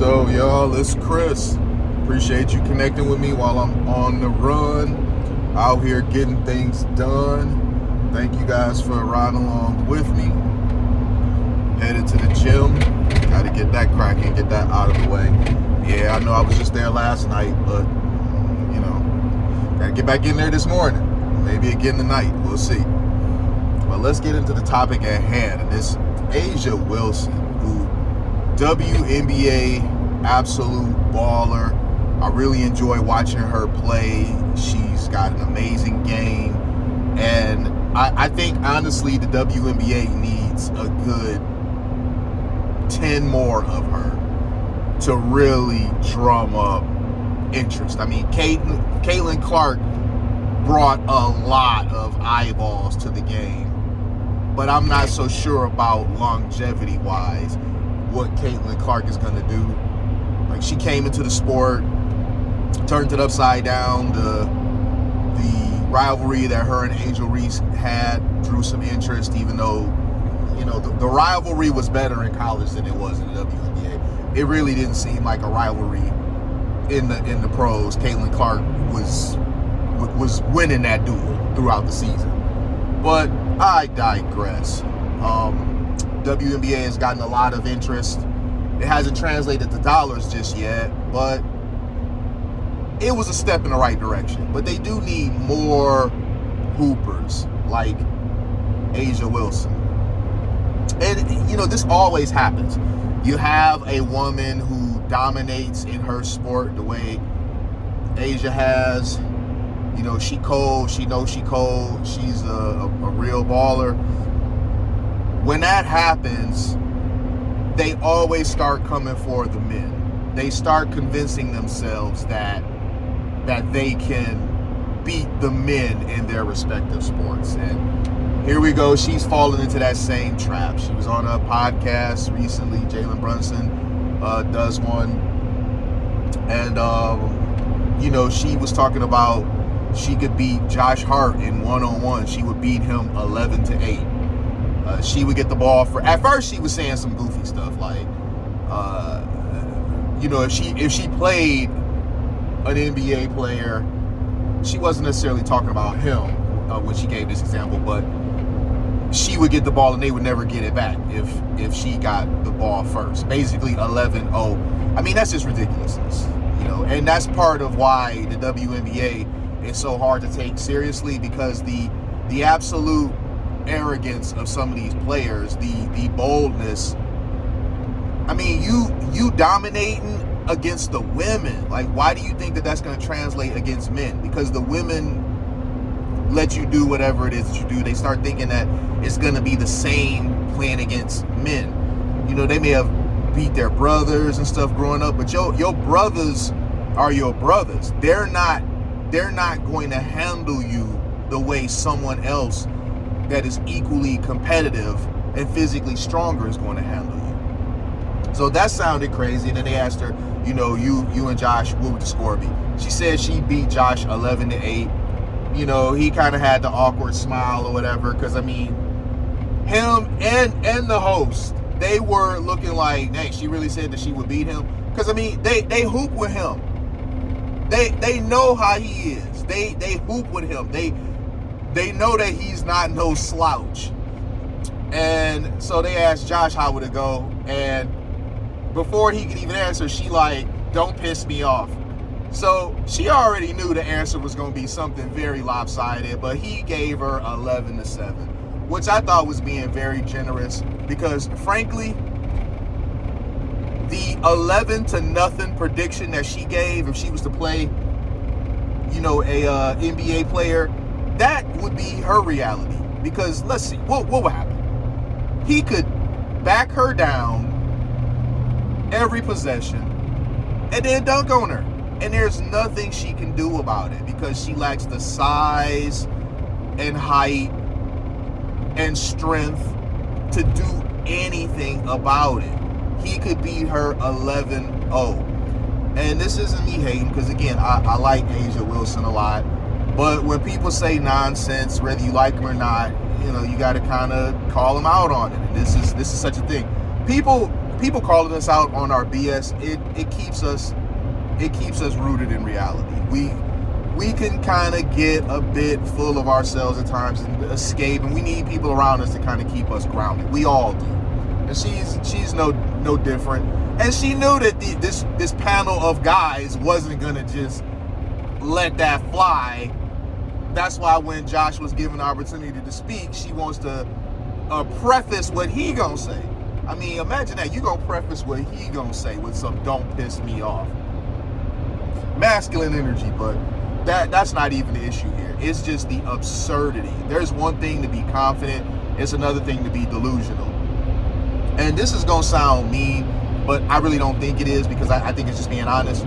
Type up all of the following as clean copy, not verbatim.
though, y'all? It's Chris. Appreciate you connecting with me while I'm on the run, out here getting things done. Thank you guys for riding along with me. Headed to the gym. Got to get that cracking, get that out of the way. Yeah, I know I was just there last night, but, got to get back in there this morning. Maybe again tonight. We'll see. But let's get into the topic at hand. And this A'ja Wilson, who WNBA absolute baller. I really enjoy watching her play. She's got an amazing game. And I think, honestly, the WNBA needs a good 10 more of her to really drum up interest. I mean, Caitlin Clark brought a lot of eyeballs to the game. But I'm not so sure about longevity-wise what Caitlin Clark is going to do. Like, she came into the sport, turned it upside down. The rivalry that her and Angel Reese had drew some interest, even though, the rivalry was better in college than it was in the WNBA. It really didn't seem like a rivalry in the pros. Caitlin Clark was winning that duel throughout the season. But I digress. WNBA has gotten a lot of interest. It hasn't translated to dollars just yet, but it was a step in the right direction. But they do need more hoopers like A'ja Wilson. And, this always happens. You have a woman who dominates in her sport the way A'ja has. She cold. She knows she cold. She's a real baller. When that happens, they always start coming for the men. They start convincing themselves that they can beat the men in their respective sports. And here we go. She's fallen into that same trap. She was on a podcast recently. Jalen Brunson does one. And, she was talking about she could beat Josh Hart in one-on-one. She would beat him 11-8. She would get the ball at first she was saying some goofy stuff like, if she played an NBA player, she wasn't necessarily talking about him when she gave this example, but she would get the ball and they would never get it back if she got the ball first. Basically 11-0. I mean, that's just ridiculousness, and that's part of why the WNBA is so hard to take seriously, because the absolute arrogance of some of these players, the boldness. I mean, you dominating against the women. Like, why do you think that that's going to translate against men? Because the women let you do whatever it is that you do. They start thinking that it's going to be the same playing against men. They may have beat their brothers and stuff growing up, but your brothers are your brothers. They're not going to handle you the way someone else that is equally competitive and physically stronger is going to handle you. So that sounded crazy. And then they asked her, you and Josh, what would the score be? She said she beat Josh 11-8. He kind of had the awkward smile or whatever, because, him and the host, they were looking like, dang, she really said that she would beat him. Because, they hoop with him. They know how he is. They hoop with him. They know that he's not no slouch. And so they asked Josh how would it go. And before he could even answer, she like, don't piss me off. So she already knew the answer was going to be something very lopsided, but he gave her 11-7, which I thought was being very generous, because frankly, the 11-0 prediction that she gave, if she was to play, a NBA player, that would be her reality. Because let's see, what would happen? He could back her down every possession and then dunk on her. And there's nothing she can do about it, because she lacks the size and height and strength to do anything about it. He could beat her 11-0. And this isn't me hating, because again, I like A'ja Wilson a lot. But when people say nonsense, whether you like them or not, you got to kind of call them out on it. And this is such a thing. People people calling us out on our BS, it keeps us rooted in reality. We can kind of get a bit full of ourselves at times and escape, and we need people around us to kind of keep us grounded. We all do, and she's no different. And she knew that this panel of guys wasn't gonna just let that fly. That's why when Josh was given the opportunity to speak, she wants to preface what he gonna say. I mean, imagine that. You gonna preface what he gonna say with some "don't piss me off." Masculine energy, but that's not even the issue here. It's just the absurdity. There's one thing to be confident, it's another thing to be delusional. And this is gonna sound mean, but I really don't think it is, because I think it's just being honest.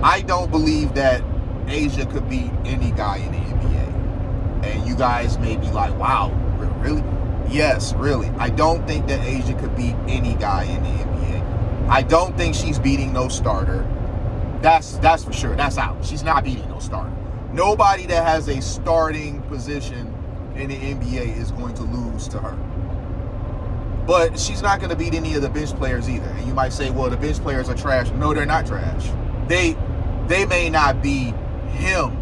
I don't believe that Asia could beat any guy in the NBA. And you guys may be like, wow, really? Yes, really. I don't think that Asia could beat any guy in the NBA. I don't think she's beating no starter. That's for sure. That's out. She's not beating no starter. Nobody that has a starting position in the NBA is going to lose to her. But she's not going to beat any of the bench players either. And you might say, well, the bench players are trash. No, they're not trash. They may not be him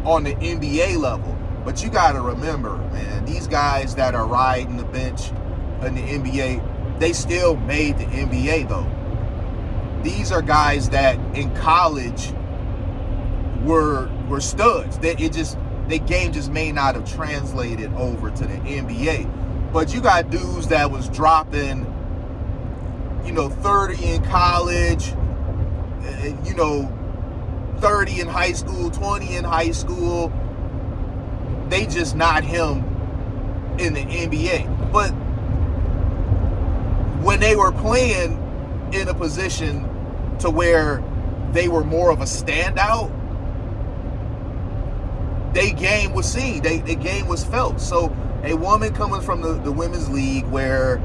on the NBA level, but you got to remember, man, these guys that are riding the bench in the NBA, they still made the NBA though. These are guys that in college were studs. The game just may not have translated over to the NBA. But you got dudes that was dropping, 30 in college, 30 in high school, 20 in high school. They just not him in the NBA. But when they were playing in a position to where they were more of a standout, their game was seen. Their game was felt. So a woman coming from the women's league where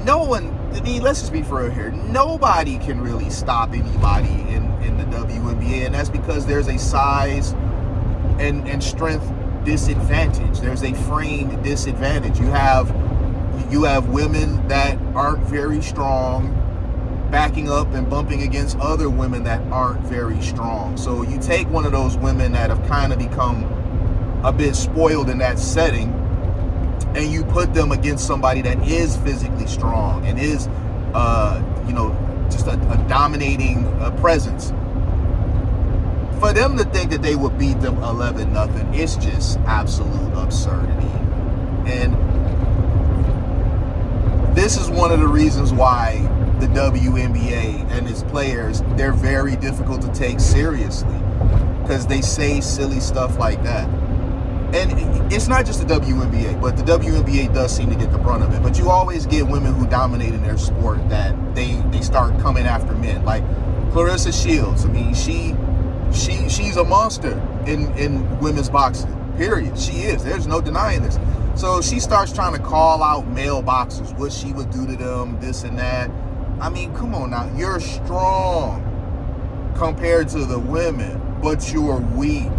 no one, let's just be for real here, nobody can really stop anybody in the WNBA, and that's because there's a size and strength disadvantage. There's a framed disadvantage. You have women that aren't very strong backing up and bumping against other women that aren't very strong. So you take one of those women that have kind of become a bit spoiled in that setting, and you put them against somebody that is physically strong and is, just a dominating presence. For them to think that they would beat them 11-0, it's just absolute absurdity. And this is one of the reasons why the WNBA and its players, they're very difficult to take seriously, because they say silly stuff like that. And it's not just the WNBA, but the WNBA does seem to get the brunt of it. But you always get women who dominate in their sport that they start coming after men. Like Clarissa Shields. I mean, she's a monster in women's boxing. Period. She is. There's no denying this. So she starts trying to call out male boxers, what she would do to them, this and that. I mean, come on now. You're strong compared to the women, but you're weak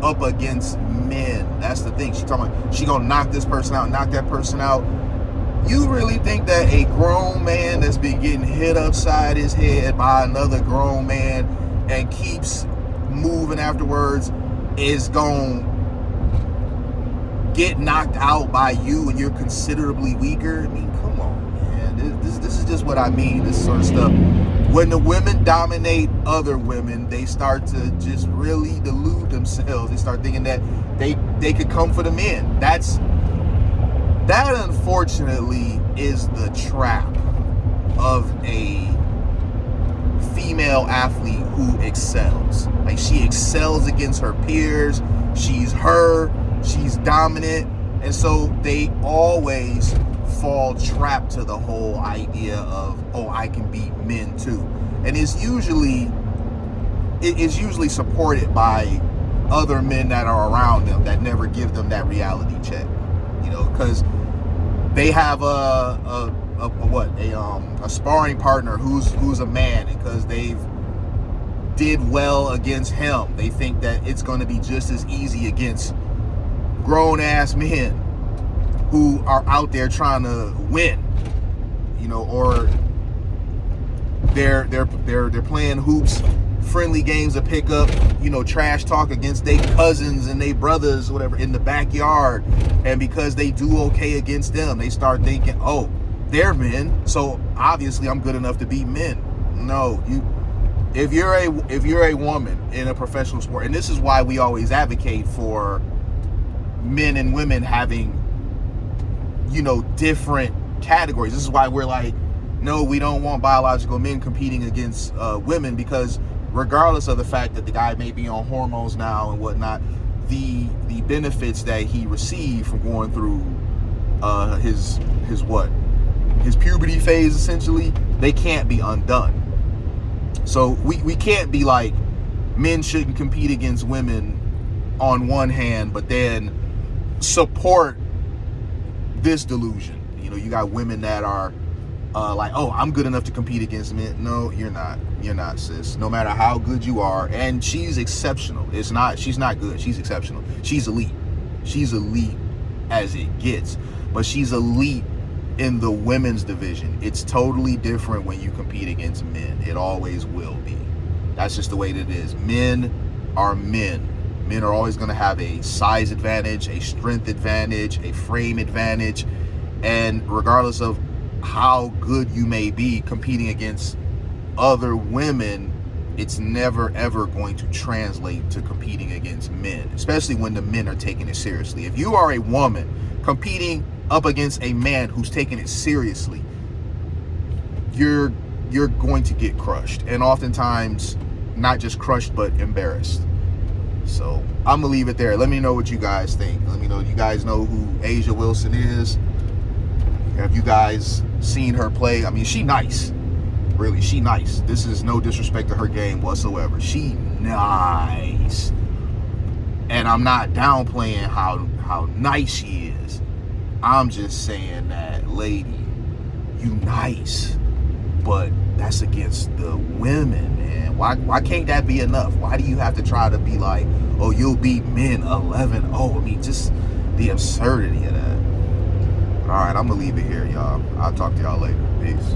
up against men. That's the thing. She's talking about she gonna knock this person out, knock that person out. You really think that a grown man that's been getting hit upside his head by another grown man and keeps moving afterwards is gonna get knocked out by you and you're considerably weaker? I mean, come on, man. This is just what I mean, this sort of stuff. When the women dominate other women, they start to just really delude themselves. They start thinking that they could come for the men. That unfortunately is the trap of a female athlete who excels. Like, she excels against her peers. She's dominant. And so they always fall trapped to the whole idea of, oh, I can beat men too. And it's usually supported by other men that are around them that never give them that reality check, because they have a sparring partner who's a man, and because they've did well against him, they think that it's going to be just as easy against grown ass men who are out there trying to win. or they're playing hoops, friendly games of pickup, trash talk against their cousins and their brothers, whatever, in the backyard. And because they do okay against them, they start thinking, oh, they're men, so obviously I'm good enough to beat men. No, if you're a woman in a professional sport, and this is why we always advocate for men and women having, different categories. This is why we're like, no, we don't want biological men competing against women, because regardless of the fact that the guy may be on hormones now and whatnot, the benefits that he received from going through his puberty phase, essentially, they can't be undone. So we can't be like, men shouldn't compete against women on one hand, but then support this delusion. You got women that are like, oh, I'm good enough to compete against men. No, you're not. You're not, sis. No matter how good you are, and she's exceptional. She's not good. She's exceptional. She's elite. She's elite as it gets. But she's elite in the women's division. It's totally different when you compete against men. It always will be. That's just the way that it is. Men are men. Men are always going to have a size advantage, a strength advantage, a frame advantage. And regardless of how good you may be competing against other women, it's never ever going to translate to competing against men, especially when the men are taking it seriously. If you are a woman competing up against a man who's taking it seriously, you're going to get crushed, and oftentimes not just crushed but embarrassed. So I'm gonna leave it there. Let me know what you guys think. Let me know. You guys know who Asia Wilson is? Have you guys seen her play? I mean, she nice. Really, she nice. This is no disrespect to her game whatsoever. She nice. And I'm not downplaying how nice she is. I'm just saying that, lady, you nice. But that's against the women, man. Why can't that be enough? Why do you have to try to be like, oh, you'll beat men 11-0? I mean, just the absurdity of that. All right, I'm going to leave it here, y'all. I'll talk to y'all later. Peace.